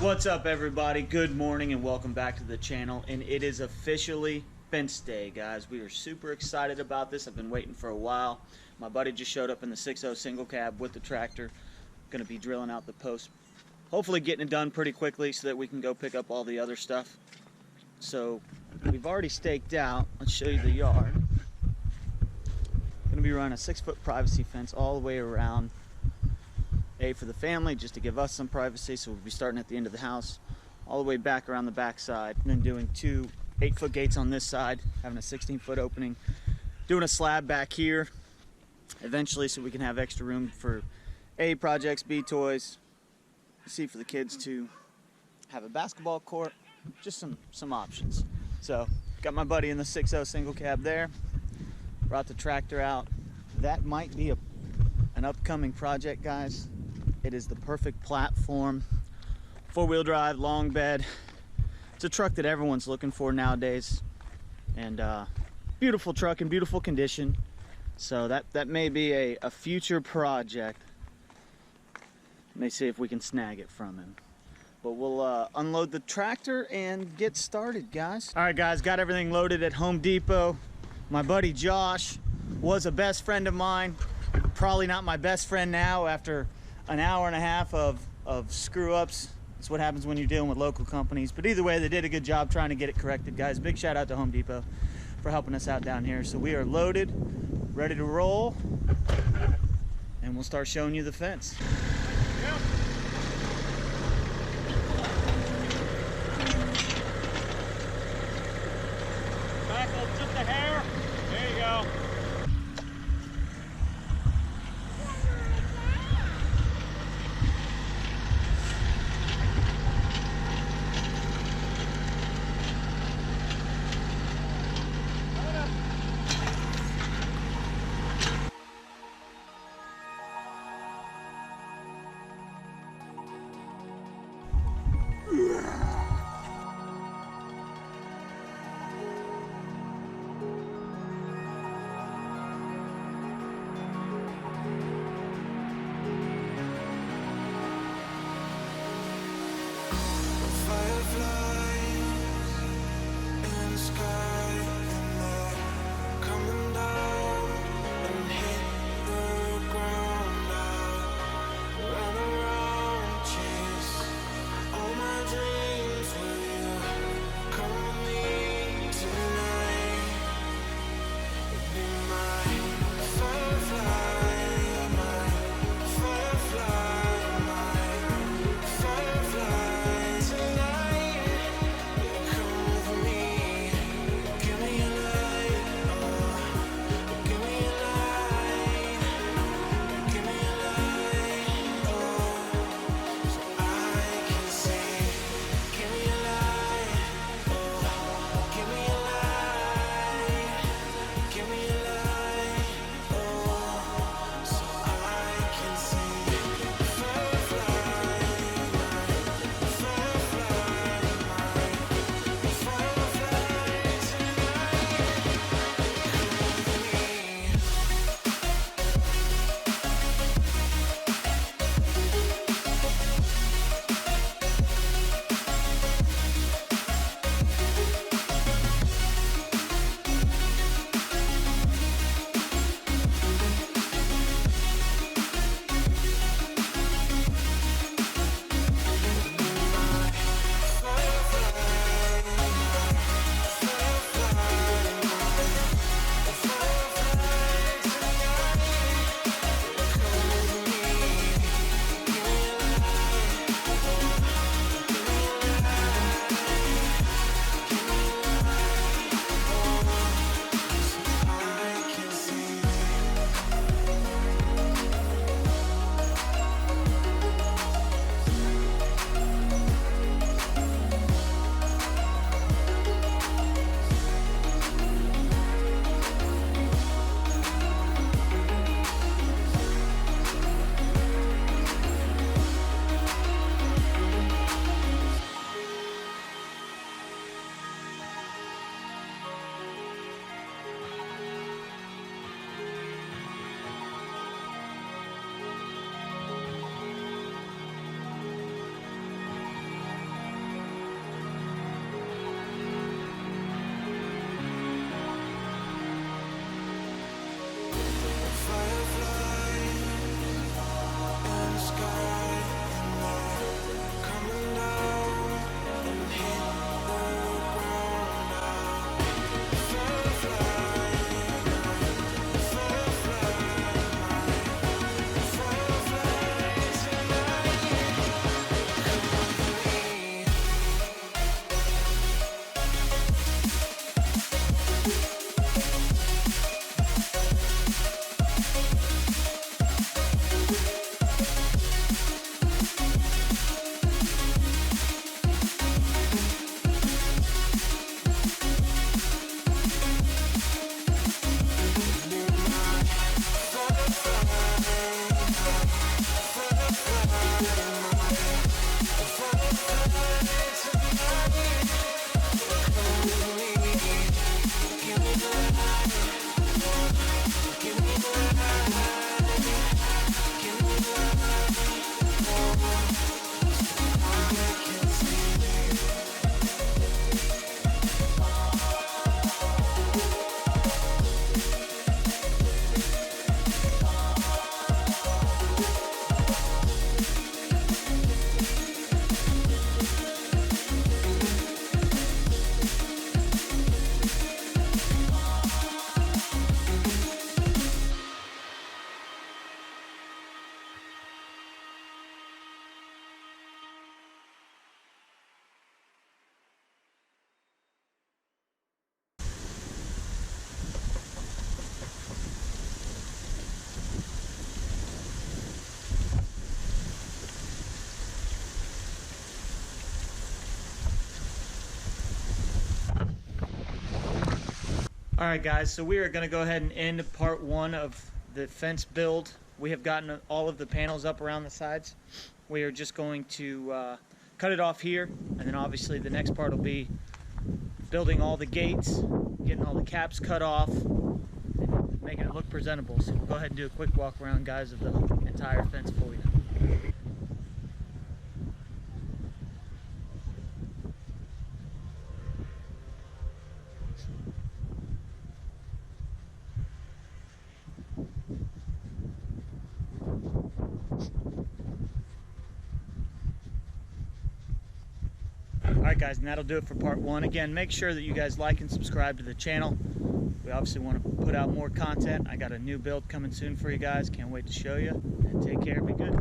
What's up, everybody? Good morning and welcome back to the channel. And it is officially fence day, guys. We are super excited about this. I've been waiting for a while. My buddy just showed up in the 6.0 single cab with the tractor. Gonna be drilling out the post, hopefully getting it done pretty quickly so that we can go pick up all the other stuff. So we've already staked out. Let's show you the yard. Gonna be running a 6-foot privacy fence all the way around. For the family, just to give us some privacy, so we'll be starting at the end of the house all the way back around the back side, and then doing two 8-foot gates on this side, having a 16-foot opening, doing a slab back here eventually so we can have extra room for A, projects, B, toys, C, for the kids to have a basketball court, just some options. So got my buddy in the 6.0 single cab there, brought the tractor out. That might be an upcoming project, guys. It is the perfect platform, 4-wheel drive, long bed. It's a truck that everyone's looking for nowadays, and beautiful truck in beautiful condition. So that may be a future project. May see if we can snag it from him. But we'll unload the tractor and get started, guys. All right, guys, got everything loaded at Home Depot. My buddy Josh was a best friend of mine. Probably not my best friend now after an hour and a half of screw-ups. That's what happens when you're dealing with local companies. But either way, they did a good job trying to get it corrected, guys. Big shout out to Home Depot for helping us out down here. So we are loaded, ready to roll, and we'll start showing you the fence. Yep. Back up just a hair. There you go. Alright guys, so we are going to go ahead and end part 1 of the fence build. We have gotten all of the panels up around the sides. We are just going to cut it off here, and then obviously the next part will be building all the gates, getting all the caps cut off, and making it look presentable. So we'll go ahead and do a quick walk around, guys, of the entire fence for you. Alright guys, and that'll do it for part 1. Again, make sure that you guys like and subscribe to the channel. We obviously want to put out more content. I got a new build coming soon for you guys. Can't wait to show you. And take care. Be good.